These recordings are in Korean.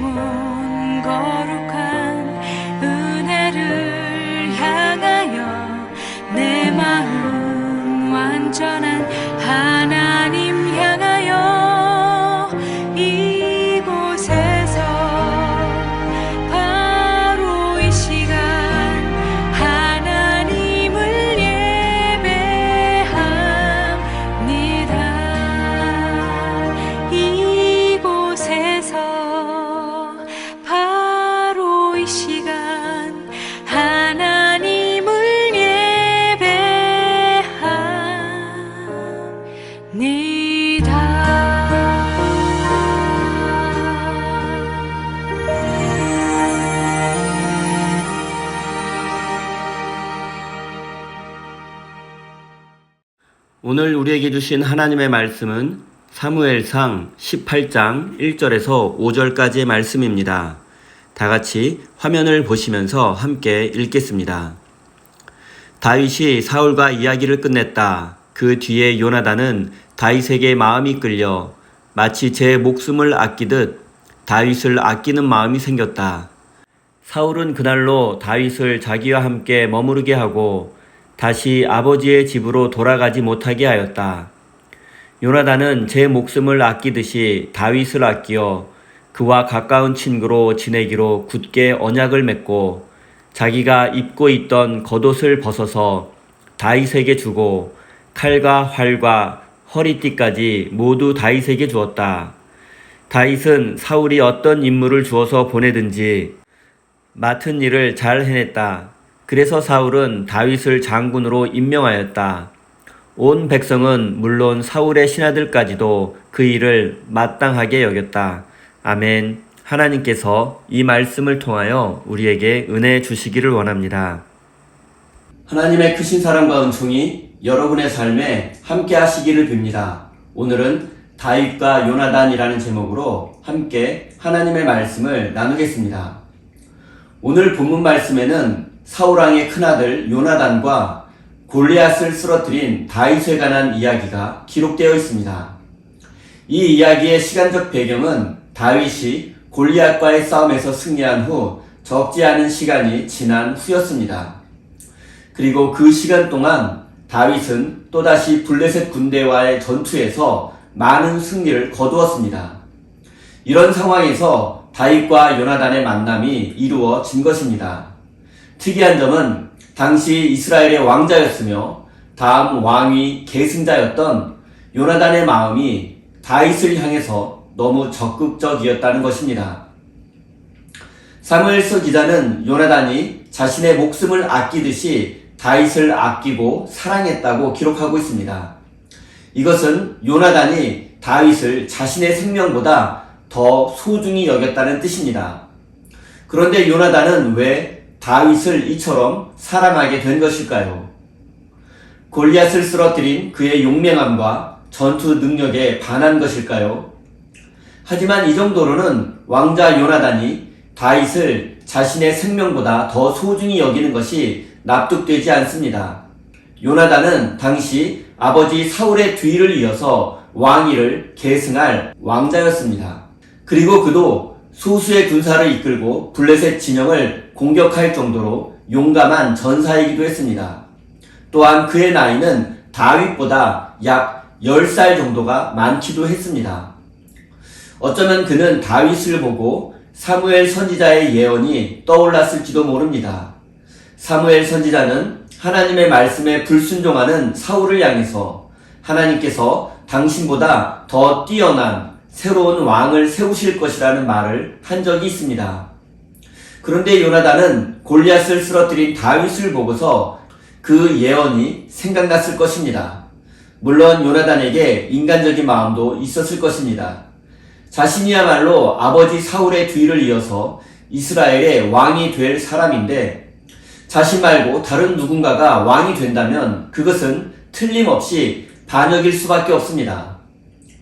영원 거룩한 은혜를 향하여 내 마음 완전한 하나님 향하여 이곳에서 바로 이 시간 하나님을 예배합니다. 이곳에서 바로 이 시간 하나님을 오늘 우리에게 주신 하나님의 말씀은 사무엘상 18장 1절에서 5절까지의 말씀입니다. 다 같이 화면을 보시면서 함께 읽겠습니다. 다윗이 사울과 이야기를 끝냈다. 그 뒤에 요나단은 다윗에게 마음이 끌려 마치 제 목숨을 아끼듯 다윗을 아끼는 마음이 생겼다. 사울은 그날로 다윗을 자기와 함께 머무르게 하고 다시 아버지의 집으로 돌아가지 못하게 하였다. 요나단은 제 목숨을 아끼듯이 다윗을 아끼어 그와 가까운 친구로 지내기로 굳게 언약을 맺고 자기가 입고 있던 겉옷을 벗어서 다윗에게 주고 칼과 활과 허리띠까지 모두 다윗에게 주었다. 다윗은 사울이 어떤 임무를 주어서 보내든지 맡은 일을 잘 해냈다. 그래서 사울은 다윗을 장군으로 임명하였다. 온 백성은 물론 사울의 신하들까지도 그 일을 마땅하게 여겼다. 아멘. 하나님께서 이 말씀을 통하여 우리에게 은혜 주시기를 원합니다. 하나님의 크신 사랑과 은총이 여러분의 삶에 함께 하시기를 빕니다. 오늘은 다윗과 요나단이라는 제목으로 함께 하나님의 말씀을 나누겠습니다. 오늘 본문 말씀에는 사울왕의 큰아들 요나단과 골리앗을 쓰러뜨린 다윗에 관한 이야기가 기록되어 있습니다. 이 이야기의 시간적 배경은 다윗이 골리앗과의 싸움에서 승리한 후 적지 않은 시간이 지난 후였습니다. 그리고 그 시간 동안 다윗은 또다시 블레셋 군대와의 전투에서 많은 승리를 거두었습니다. 이런 상황에서 다윗과 요나단의 만남이 이루어진 것입니다. 특이한 점은 당시 이스라엘의 왕자였으며 다음 왕위 계승자였던 요나단의 마음이 다윗을 향해서 너무 적극적이었다는 것입니다. 사무엘서 기자는 요나단이 자신의 목숨을 아끼듯이 다윗을 아끼고 사랑했다고 기록하고 있습니다. 이것은 요나단이 다윗을 자신의 생명보다 더 소중히 여겼다는 뜻입니다. 그런데 요나단은 왜 다윗을 이처럼 사랑하게 된 것일까요? 골리앗을 쓰러뜨린 그의 용맹함과 전투 능력에 반한 것일까요? 하지만 이 정도로는 왕자 요나단이 다윗을 자신의 생명보다 더 소중히 여기는 것이 납득되지 않습니다. 요나단은 당시 아버지 사울의 뒤를 이어서 왕위를 계승할 왕자였습니다. 그리고 그도 소수의 군사를 이끌고 블레셋 진영을 공격할 정도로 용감한 전사이기도 했습니다. 또한 그의 나이는 다윗보다 약 10살 정도가 많기도 했습니다. 어쩌면 그는 다윗을 보고 사무엘 선지자의 예언이 떠올랐을지도 모릅니다. 사무엘 선지자는 하나님의 말씀에 불순종하는 사울을 향해서 하나님께서 당신보다 더 뛰어난 새로운 왕을 세우실 것이라는 말을 한 적이 있습니다. 그런데 요나단은 골리앗을 쓰러뜨린 다윗을 보고서 그 예언이 생각났을 것입니다. 물론 요나단에게 인간적인 마음도 있었을 것입니다. 자신이야말로 아버지 사울의 뒤를 이어서 이스라엘의 왕이 될 사람인데 자신 말고 다른 누군가가 왕이 된다면 그것은 틀림없이 반역일 수밖에 없습니다.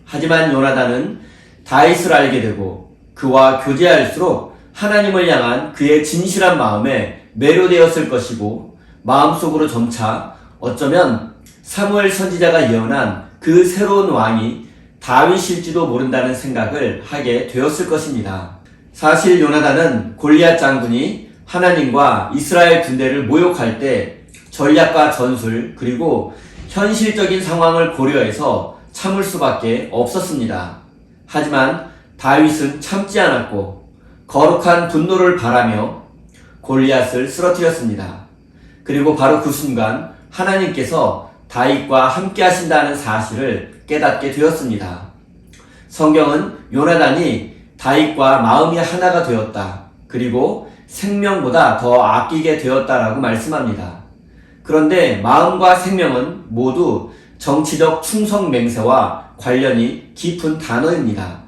하지만 요나단은 다윗을 알게 되고 그와 교제할수록 하나님을 향한 그의 진실한 마음에 매료되었을 것이고 마음속으로 점차 어쩌면 사무엘 선지자가 예언한 그 새로운 왕이 다윗일지도 모른다는 생각을 하게 되었을 것입니다. 사실 요나단은 골리앗 장군이 하나님과 이스라엘 군대를 모욕할 때 전략과 전술 그리고 현실적인 상황을 고려해서 참을 수밖에 없었습니다. 하지만 다윗은 참지 않았고 거룩한 분노를 바라며 골리앗을 쓰러뜨렸습니다. 그리고 바로 그 순간 하나님께서 다윗과 함께 하신다는 사실을 깨닫게 되었습니다. 성경은 요나단이 다윗과 마음이 하나가 되었다. 그리고 생명보다 더 아끼게 되었다라고 말씀합니다. 그런데 마음과 생명은 모두 정치적 충성 맹세와 관련이 깊은 단어입니다.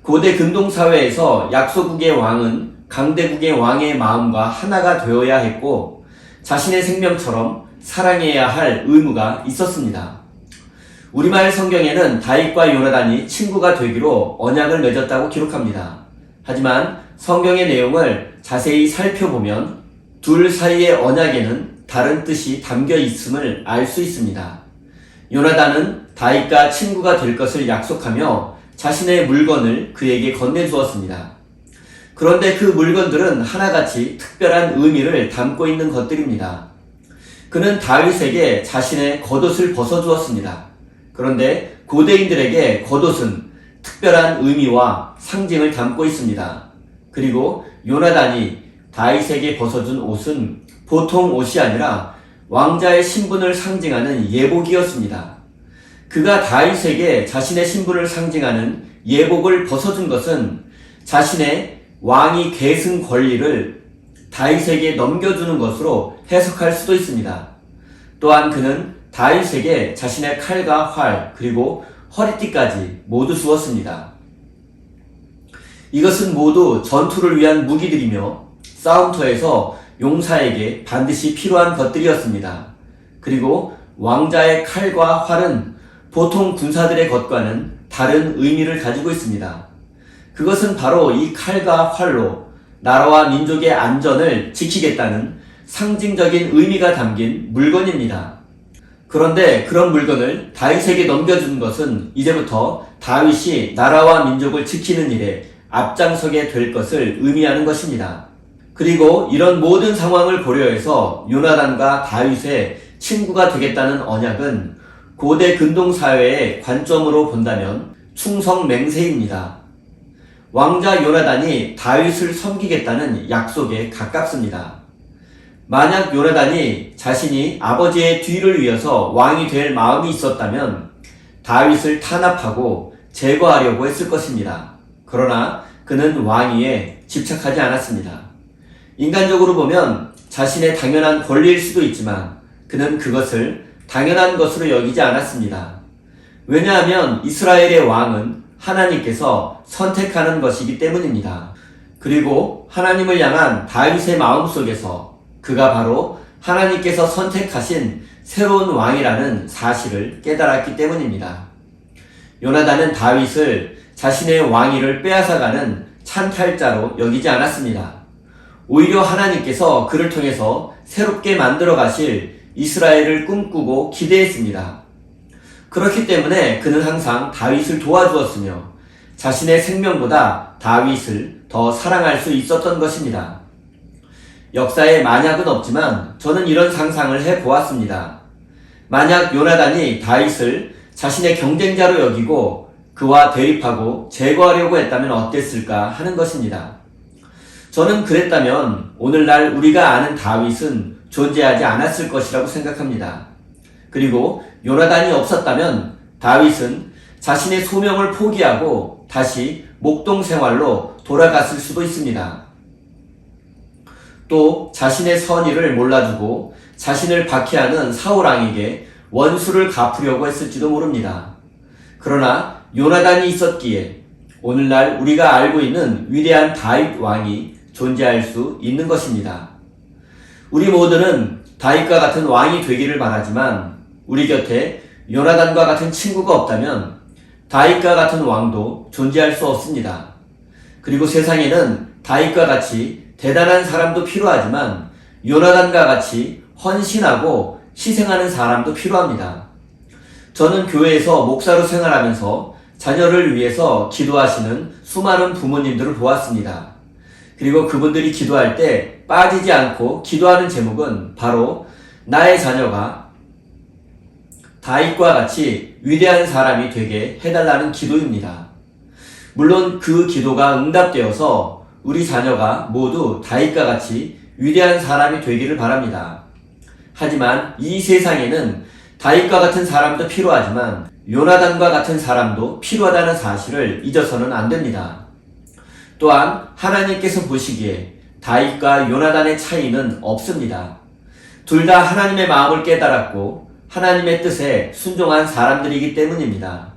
고대 근동사회에서 약소국의 왕은 강대국의 왕의 마음과 하나가 되어야 했고 자신의 생명처럼 사랑해야 할 의무가 있었습니다. 우리말 성경에는 다윗과 요나단이 친구가 되기로 언약을 맺었다고 기록합니다. 하지만 성경의 내용을 자세히 살펴보면 둘 사이의 언약에는 다른 뜻이 담겨 있음을 알 수 있습니다. 요나단은 다윗과 친구가 될 것을 약속하며 자신의 물건을 그에게 건네주었습니다. 그런데 그 물건들은 하나같이 특별한 의미를 담고 있는 것들입니다. 그는 다윗에게 자신의 겉옷을 벗어주었습니다. 그런데 고대인들에게 겉옷은 특별한 의미와 상징을 담고 있습니다. 그리고 요나단이 다윗에게 벗어준 옷은 보통 옷이 아니라 왕자의 신분을 상징하는 예복이었습니다. 그가 다윗에게 자신의 신분을 상징하는 예복을 벗어준 것은 자신의 왕위 계승 권리를 다윗에게 넘겨주는 것으로 해석할 수도 있습니다. 또한 그는 다윗에게 자신의 칼과 활 그리고 허리띠까지 모두 주었습니다. 이것은 모두 전투를 위한 무기들이며 싸움터에서 용사에게 반드시 필요한 것들이었습니다. 그리고 왕자의 칼과 활은 보통 군사들의 것과는 다른 의미를 가지고 있습니다. 그것은 바로 이 칼과 활로 나라와 민족의 안전을 지키겠다는 상징적인 의미가 담긴 물건입니다. 그런데 그런 물건을 다윗에게 넘겨준 것은 이제부터 다윗이 나라와 민족을 지키는 일에 앞장서게 될 것을 의미하는 것입니다. 그리고 이런 모든 상황을 고려해서 요나단과 다윗의 친구가 되겠다는 언약은 고대 근동사회의 관점으로 본다면 충성 맹세입니다. 왕자 요나단이 다윗을 섬기겠다는 약속에 가깝습니다. 만약 요나단이 자신이 아버지의 뒤를 이어서 왕이 될 마음이 있었다면 다윗을 탄압하고 제거하려고 했을 것입니다. 그러나 그는 왕위에 집착하지 않았습니다. 인간적으로 보면 자신의 당연한 권리일 수도 있지만 그는 그것을 당연한 것으로 여기지 않았습니다. 왜냐하면 이스라엘의 왕은 하나님께서 선택하는 것이기 때문입니다. 그리고 하나님을 향한 다윗의 마음속에서 그가 바로 하나님께서 선택하신 새로운 왕이라는 사실을 깨달았기 때문입니다. 요나단은 다윗을 자신의 왕위를 빼앗아가는 찬탈자로 여기지 않았습니다. 오히려 하나님께서 그를 통해서 새롭게 만들어 가실 이스라엘을 꿈꾸고 기대했습니다. 그렇기 때문에 그는 항상 다윗을 도와주었으며 자신의 생명보다 다윗을 더 사랑할 수 있었던 것입니다. 역사에 만약은 없지만 저는 이런 상상을 해보았습니다. 만약 요나단이 다윗을 자신의 경쟁자로 여기고 그와 대립하고 제거하려고 했다면 어땠을까 하는 것입니다. 저는 그랬다면 오늘날 우리가 아는 다윗은 존재하지 않았을 것이라고 생각합니다. 그리고 요나단이 없었다면 다윗은 자신의 소명을 포기하고 다시 목동 생활로 돌아갔을 수도 있습니다. 또 자신의 선의를 몰라주고 자신을 박해하는 사울왕에게 원수를 갚으려고 했을지도 모릅니다. 그러나 요나단이 있었기에 오늘날 우리가 알고 있는 위대한 다윗 왕이 존재할 수 있는 것입니다. 우리 모두는 다윗과 같은 왕이 되기를 바라지만 우리 곁에 요나단과 같은 친구가 없다면 다윗과 같은 왕도 존재할 수 없습니다. 그리고 세상에는 다윗과 같이 대단한 사람도 필요하지만 요나단과 같이 헌신하고 희생하는 사람도 필요합니다. 저는 교회에서 목사로 생활하면서 자녀를 위해서 기도하시는 수많은 부모님들을 보았습니다. 그리고 그분들이 기도할 때 빠지지 않고 기도하는 제목은 바로 나의 자녀가 다윗과 같이 위대한 사람이 되게 해달라는 기도입니다. 물론 그 기도가 응답되어서 우리 자녀가 모두 다윗과 같이 위대한 사람이 되기를 바랍니다. 하지만 이 세상에는 다윗과 같은 사람도 필요하지만 요나단과 같은 사람도 필요하다는 사실을 잊어서는 안 됩니다. 또한 하나님께서 보시기에 다윗과 요나단의 차이는 없습니다. 둘 다 하나님의 마음을 깨달았고 하나님의 뜻에 순종한 사람들이기 때문입니다.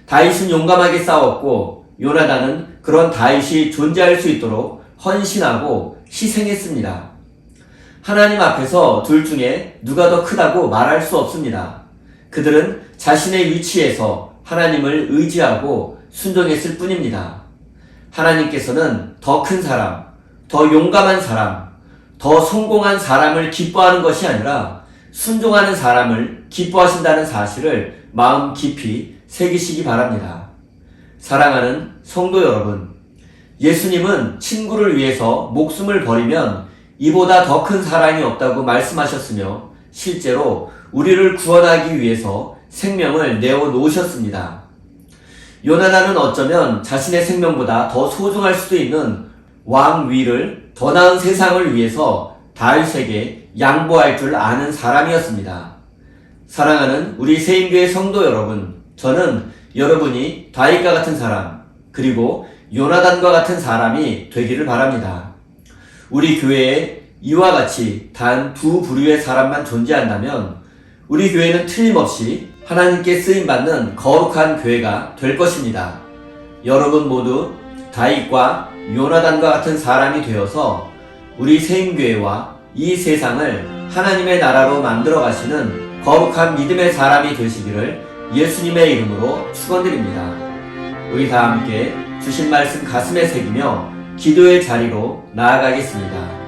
다윗은 용감하게 싸웠고 요나단은 그런 다윗이 존재할 수 있도록 헌신하고 희생했습니다. 하나님 앞에서 둘 중에 누가 더 크다고 말할 수 없습니다. 그들은 자신의 위치에서 하나님을 의지하고 순종했을 뿐입니다. 하나님께서는 더 큰 사람, 더 용감한 사람, 더 성공한 사람을 기뻐하는 것이 아니라 순종하는 사람을 기뻐하신다는 사실을 마음 깊이 새기시기 바랍니다. 사랑하는 성도 여러분, 예수님은 친구를 위해서 목숨을 버리면 이보다 더 큰 사랑이 없다고 말씀하셨으며 실제로 우리를 구원하기 위해서 생명을 내어놓으셨습니다. 요나단은 어쩌면 자신의 생명보다 더 소중할 수도 있는 왕위를 더 나은 세상을 위해서 다윗에게 양보할 줄 아는 사람이었습니다. 사랑하는 우리 세임교회 성도 여러분, 저는 여러분이 다윗과 같은 사람, 그리고 요나단과 같은 사람이 되기를 바랍니다. 우리 교회에 이와 같이 단 두 부류의 사람만 존재한다면 우리 교회는 틀림없이 하나님께 쓰임받는 거룩한 교회가 될 것입니다. 여러분 모두 다윗과 요나단과 같은 사람이 되어서 우리 세임교회와 이 세상을 하나님의 나라로 만들어 가시는 거룩한 믿음의 사람이 되시기를 예수님의 이름으로 축원드립니다. 우리 다 함께 주신 말씀 가슴에 새기며 기도의 자리로 나아가겠습니다.